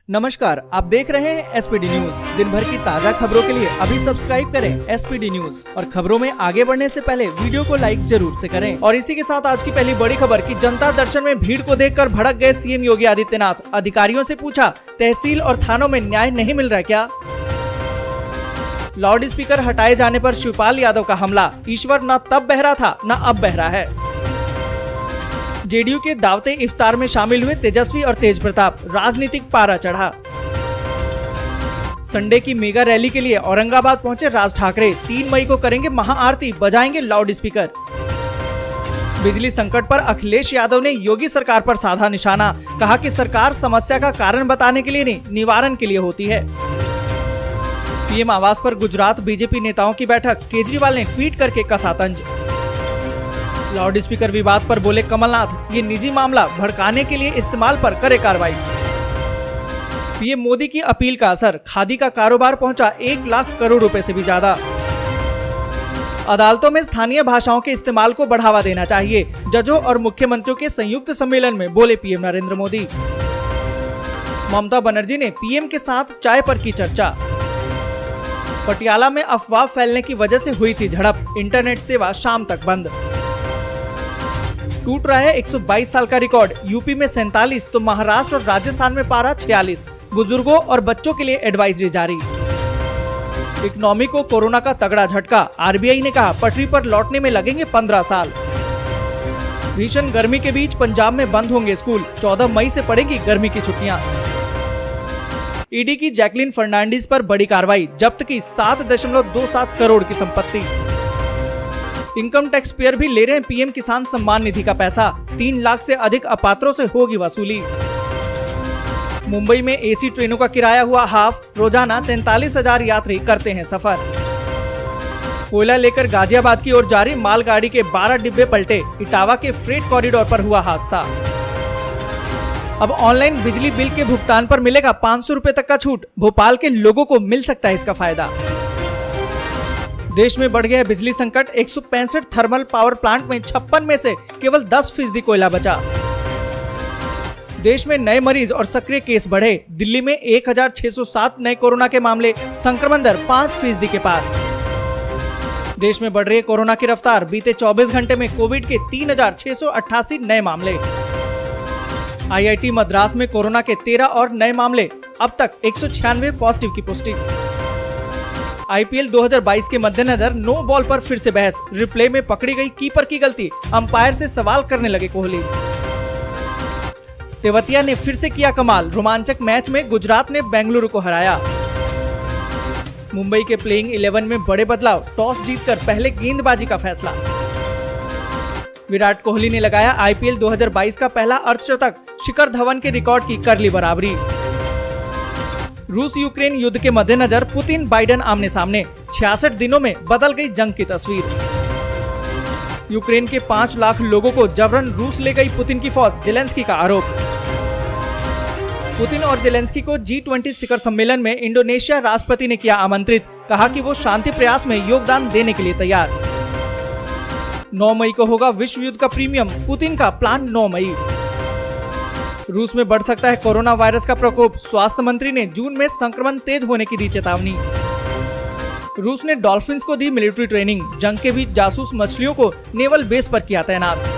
नमस्कार, आप देख रहे हैं एसपीडी न्यूज। दिन भर की ताज़ा खबरों के लिए अभी सब्सक्राइब करें एसपीडी न्यूज और खबरों में आगे बढ़ने से पहले वीडियो को लाइक जरूर से करें। और इसी के साथ आज की पहली बड़ी खबर कि जनता दर्शन में भीड़ को देखकर भड़क गए सीएम योगी आदित्यनाथ। अधिकारियों से पूछा, तहसील और थानों में न्याय नहीं मिल रहा क्या? लाउड स्पीकर हटाए जाने पर शिवपाल यादव का हमला। ईश्वर न तब बहरा था न अब बहरा है। जेडीयू के दावते इफ्तार में शामिल हुए तेजस्वी और तेज प्रताप। राजनीतिक पारा चढ़ा। संडे की मेगा रैली के लिए औरंगाबाद पहुंचे राज ठाकरे। 3 मई को करेंगे महाआरती, बजाएंगे लाउड स्पीकर। बिजली संकट पर अखिलेश यादव ने योगी सरकार पर साधा निशाना। कहा कि सरकार समस्या का कारण बताने के लिए नहीं, निवारण के लिए होती है। पीएम आवास पर गुजरात बीजेपी नेताओं की बैठक। केजरीवाल ने ट्वीट करके कसा तंज। लाउड स्पीकर विवाद पर बोले कमलनाथ, ये निजी मामला, भड़काने के लिए इस्तेमाल पर करे कार्रवाई। पीएम मोदी की अपील का असर। खादी का कारोबार पहुंचा 1 लाख करोड़ रुपए से भी ज्यादा। अदालतों में स्थानीय भाषाओं के इस्तेमाल को बढ़ावा देना चाहिए। जजों और मुख्यमंत्रियों के संयुक्त सम्मेलन में बोले पीएम नरेंद्र मोदी। ममता बनर्जी ने पीएम के साथ चाय पर की चर्चा। पटियाला में अफवाह फैलने की वजह से हुई थी झड़प। इंटरनेट सेवा शाम तक बंद। टूट रहा है 122 साल का रिकॉर्ड। यूपी में 47 तो महाराष्ट्र और राजस्थान में पारा 46। बुजुर्गों और बच्चों के लिए एडवाइजरी जारी। इकोनॉमी को कोरोना का तगड़ा झटका। आरबीआई ने कहा पटरी पर लौटने में लगेंगे 15 साल। भीषण गर्मी के बीच पंजाब में बंद होंगे स्कूल। 14 मई से पड़ेगी गर्मी की छुट्टियां। ईडी की जैकलिन फर्नांडिस पर बड़ी कार्रवाई। जब्त की 7.27 करोड़ की संपत्ति। इनकम टैक्स पेयर भी ले रहे हैं पीएम किसान सम्मान निधि का पैसा। 3 लाख से अधिक अपात्रों से होगी वसूली। मुंबई में एसी ट्रेनों का किराया हुआ हाफ। रोजाना 43,000 यात्री करते हैं सफर। कोयला लेकर गाजियाबाद की ओर जारी मालगाड़ी के 12 डिब्बे पलटे। इटावा के फ्रेट कॉरिडोर पर हुआ हादसा। अब ऑनलाइन बिजली बिल के भुगतान पर मिलेगा 500 रुपए तक का छूट। भोपाल के लोगों को मिल सकता है इसका फायदा। देश में बढ़ गया बिजली संकट। 165 थर्मल पावर प्लांट में 56 में से केवल 10% कोयला बचा। देश में नए मरीज और सक्रिय केस बढ़े। दिल्ली में 1607 नए कोरोना के मामले। संक्रमण दर 5% के पार। देश में बढ़ रही है कोरोना की रफ्तार। बीते 24 घंटे में कोविड के 3688 नए मामले। आईआईटी मद्रास में कोरोना के 13 और नए मामले। अब तक 196 पॉजिटिव की पुष्टि। आईपीएल 2022 के मद्देनजर नो बॉल पर फिर से बहस। रिप्ले में पकड़ी गई कीपर की गलती। अंपायर से सवाल करने लगे कोहली। तेवतिया ने फिर से किया कमाल। रोमांचक मैच में गुजरात ने बेंगलुरु को हराया। मुंबई के प्लेइंग 11 में बड़े बदलाव। टॉस जीतकर पहले गेंदबाजी का फैसला। विराट कोहली ने लगाया आईपीएल 2022 का पहला अर्धशतक। शिखर धवन के रिकॉर्ड की कर ली बराबरी। रूस यूक्रेन युद्ध के मद्देनजर पुतिन बाइडेन आमने सामने। 66 दिनों में बदल गई जंग की तस्वीर। यूक्रेन के 5 लाख लोगों को जबरन रूस ले गई पुतिन की फौज। जेलेंस्की का आरोप। पुतिन और जेलेंस्की को G20 शिखर सम्मेलन में इंडोनेशिया राष्ट्रपति ने किया आमंत्रित। कहा कि वो शांति प्रयास में योगदान देने के लिए तैयार। 9 मई को होगा विश्व युद्ध का प्रीमियम। पुतिन का प्लान 9 मई। रूस में बढ़ सकता है कोरोना वायरस का प्रकोप। स्वास्थ्य मंत्री ने जून में संक्रमण तेज होने की दी चेतावनी। रूस ने डॉल्फिन्स को दी मिलिट्री ट्रेनिंग। जंग के बीच जासूस मछलियों को नेवल बेस पर किया तैनात।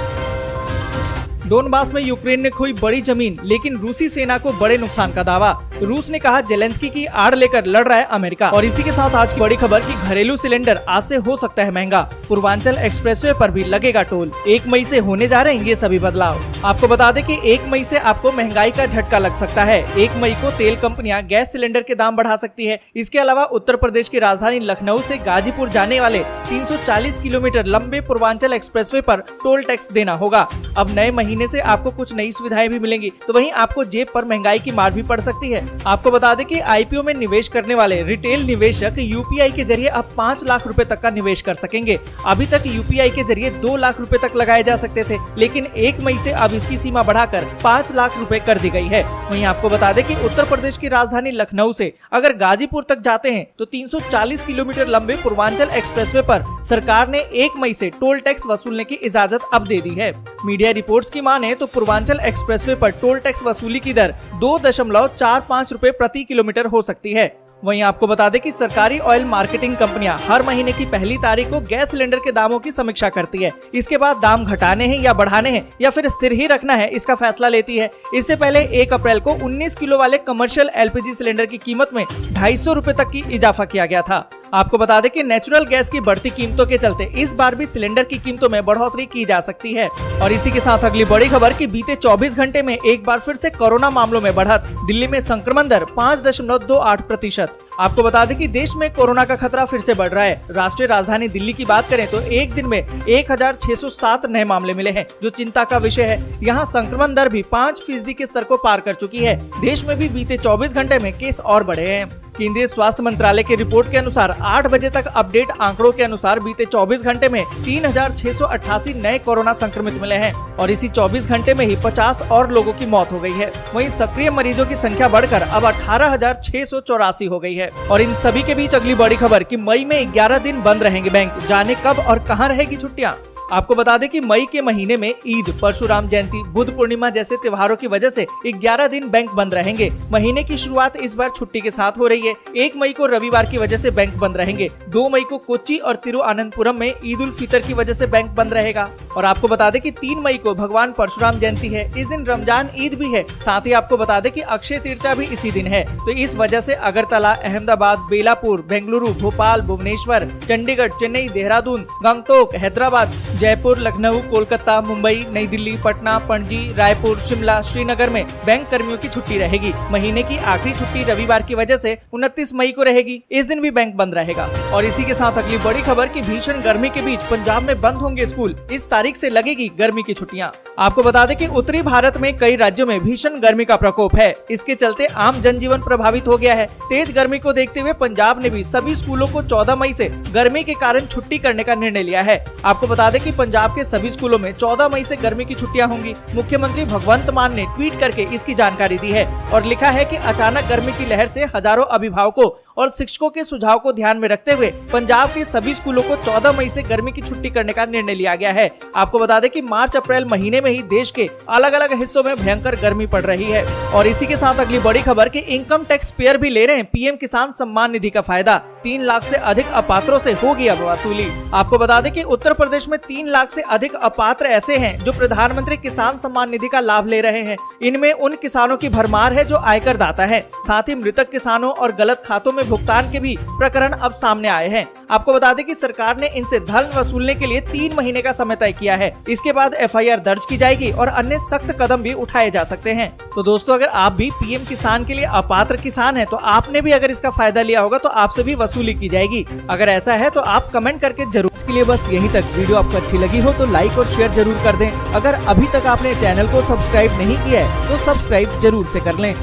डोनबास में यूक्रेन ने खोई बड़ी जमीन, लेकिन रूसी सेना को बड़े नुकसान का दावा। रूस ने कहा जेलेंस्की की आड़ लेकर लड़ रहा है अमेरिका। और इसी के साथ आज की बड़ी खबर कि घरेलू सिलेंडर आज से हो सकता है महंगा। पूर्वांचल एक्सप्रेसवे पर भी लगेगा टोल। 1 मई से होने जा रहे हैं ये सभी बदलाव। आपको बता दें कि 1 मई से आपको महंगाई का झटका लग सकता है। 1 मई को तेल कंपनियां गैस सिलेंडर के दाम बढ़ा सकती है। इसके अलावा उत्तर प्रदेश की राजधानी लखनऊ से गाजीपुर जाने वाले 340 किलोमीटर लंबे पूर्वांचल एक्सप्रेसवे पर टोल टैक्स देना होगा। अब नए महीने से आपको कुछ नई सुविधाएं भी मिलेंगी, तो वहीं आपको जेब पर महंगाई की मार भी पड़ सकती है। आपको बता दें कि आईपीओ में निवेश करने वाले रिटेल निवेशक यूपीआई के जरिए अब 5 लाख रुपए तक का निवेश कर सकेंगे। अभी तक यूपीआई के जरिए 2 लाख रुपए तक लगाए जा सकते थे, लेकिन 1 मई से अब इसकी सीमा बढ़ाकर 5 लाख रुपए कर दी गई है। वहीं आपको बता दें कि उत्तर प्रदेश की राजधानी लखनऊ से अगर गाजीपुर तक जाते हैं तो 340 किलोमीटर लंबे पूर्वांचल एक्सप्रेसवे पर सरकार ने 1 मई से टोल टैक्स वसूलने की इजाजत अब दे दी है। मीडिया रिपोर्ट्स की माने तो पूर्वांचल एक्सप्रेसवे पर टोल टैक्स वसूली की दर 2.45 5 रुपए प्रति किलोमीटर हो सकती है। वहीं आपको बता दें कि सरकारी ऑयल मार्केटिंग कंपनियां हर महीने की पहली तारीख को गैस सिलेंडर के दामों की समीक्षा करती है। इसके बाद दाम घटाने हैं या बढ़ाने हैं या फिर स्थिर ही रखना है, इसका फैसला लेती है। इससे पहले 1 अप्रैल को 19 किलो वाले कमर्शियल एलपीजी सिलेंडर की कीमत में 250 रुपए तक की इजाफा किया गया था। आपको बता दें कि नेचुरल गैस की बढ़ती कीमतों के चलते इस बार भी सिलेंडर की कीमतों में बढ़ोतरी की जा सकती है। और इसी के साथ अगली बड़ी खबर कि बीते 24 घंटे में एक बार फिर से कोरोना मामलों में बढ़त। दिल्ली में संक्रमण दर 5.28%। आपको बता दें कि देश में कोरोना का खतरा फिर से बढ़ रहा है। राष्ट्रीय राजधानी दिल्ली की बात करें तो एक दिन में 1607 नए मामले मिले हैं, जो चिंता का विषय है। यहाँ संक्रमण दर भी 5% के स्तर को पार कर चुकी है। देश में भी बीते 24 घंटे में केस और बढ़े हैं। केंद्रीय स्वास्थ्य मंत्रालय की रिपोर्ट के अनुसार 8 बजे तक अपडेट आंकड़ों के अनुसार बीते 24 घंटे में 3688 नए कोरोना संक्रमित मिले हैं और इसी 24 घंटे में ही 50 और लोगों की मौत हो गई है। वहीं सक्रिय मरीजों की संख्या बढ़कर अब 18,684 हो गई है। और इन सभी के बीच अगली बड़ी खबर कि मई में 11 दिन बंद रहेंगे बैंक, जाने कब और कहां रहेगी छुट्टियां। आपको बता दें कि मई के महीने में ईद, परशुराम जयंती, बुद्ध पूर्णिमा जैसे त्योहारों की वजह से 11 दिन बैंक बंद रहेंगे। महीने की शुरुआत इस बार छुट्टी के साथ हो रही है। 1 मई को रविवार की वजह से बैंक बंद रहेंगे। 2 मई को कोच्चि और तिरुअनंतपुरम में ईद उल फितर की वजह से बैंक बंद रहेगा। और आपको बता दें कि 3 मई को भगवान परशुराम जयंती है। इस दिन रमजान ईद भी है। साथ ही आपको बता दें कि अक्षय तृतीया भी इसी दिन है। तो इस वजह से अगरतला, अहमदाबाद, बेलापुर, बेंगलुरु, भोपाल, भुवनेश्वर, चंडीगढ़, चेन्नई, देहरादून, गंगटोक, हैदराबाद, जयपुर, लखनऊ, कोलकाता, मुंबई, नई दिल्ली, पटना, पणजी, रायपुर, शिमला, श्रीनगर में बैंक कर्मियों की छुट्टी रहेगी। महीने की आखिरी छुट्टी रविवार की वजह से 29 मई को रहेगी। इस दिन भी बैंक बंद रहेगा। और इसी के साथ अगली बड़ी खबर कि भीषण गर्मी के बीच पंजाब में बंद होंगे स्कूल। इस तारीख से लगेगी गर्मी की छुट्टियां। आपको बता दें कि उत्तरी भारत में कई राज्यों में भीषण गर्मी का प्रकोप है। इसके चलते आम जनजीवन प्रभावित हो गया है। तेज गर्मी को देखते हुए पंजाब ने भी सभी स्कूलों को 14 मई से गर्मी के कारण छुट्टी करने का निर्णय लिया है। आपको बता दें कि पंजाब के सभी स्कूलों में 14 मई से गर्मी की छुट्टियां होंगी। मुख्यमंत्री भगवंत मान ने ट्वीट करके इसकी जानकारी दी है और लिखा है कि अचानक गर्मी की लहर से हजारों अभिभावकों और शिक्षकों के सुझाव को ध्यान में रखते हुए पंजाब के सभी स्कूलों को 14 मई से गर्मी की छुट्टी करने का निर्णय लिया गया है। आपको बता दें कि मार्च अप्रैल महीने में ही देश के अलग अलग हिस्सों में भयंकर गर्मी पड़ रही है। और इसी के साथ अगली बड़ी खबर कि इनकम टैक्स पेयर भी ले रहे हैं पीएम किसान सम्मान निधि का फायदा। 3 लाख से अधिक अपात्रों से होगी अब वसूली। आपको बता दें कि उत्तर प्रदेश में 3 लाख से अधिक अपात्र ऐसे हैं जो प्रधानमंत्री किसान सम्मान निधि का लाभ ले रहे हैं। इनमें उन किसानों की भरमार है जो आयकर दाता है। साथ ही मृतक किसानों और गलत खातों में भुगतान के भी प्रकरण अब सामने आए हैं। आपको बता दें कि सरकार ने इनसे धन वसूलने के लिए 3 महीने का समय तय किया है। इसके बाद FIR दर्ज की जाएगी और अन्य सख्त कदम भी उठाए जा सकते हैं। तो दोस्तों, अगर आप भी पीएम किसान के लिए अपात्र किसान हैं तो आपने भी अगर इसका फायदा लिया होगा तो आपसे भी वसूली की जाएगी। अगर ऐसा है तो आप कमेंट करके जरूर। इसके लिए बस यहीं तक। वीडियो आपको अच्छी लगी हो तो लाइक और शेयर जरूर कर दें। अगर अभी तक आपने चैनल को सब्सक्राइब नहीं किया है तो सब्सक्राइब जरूर से कर लें।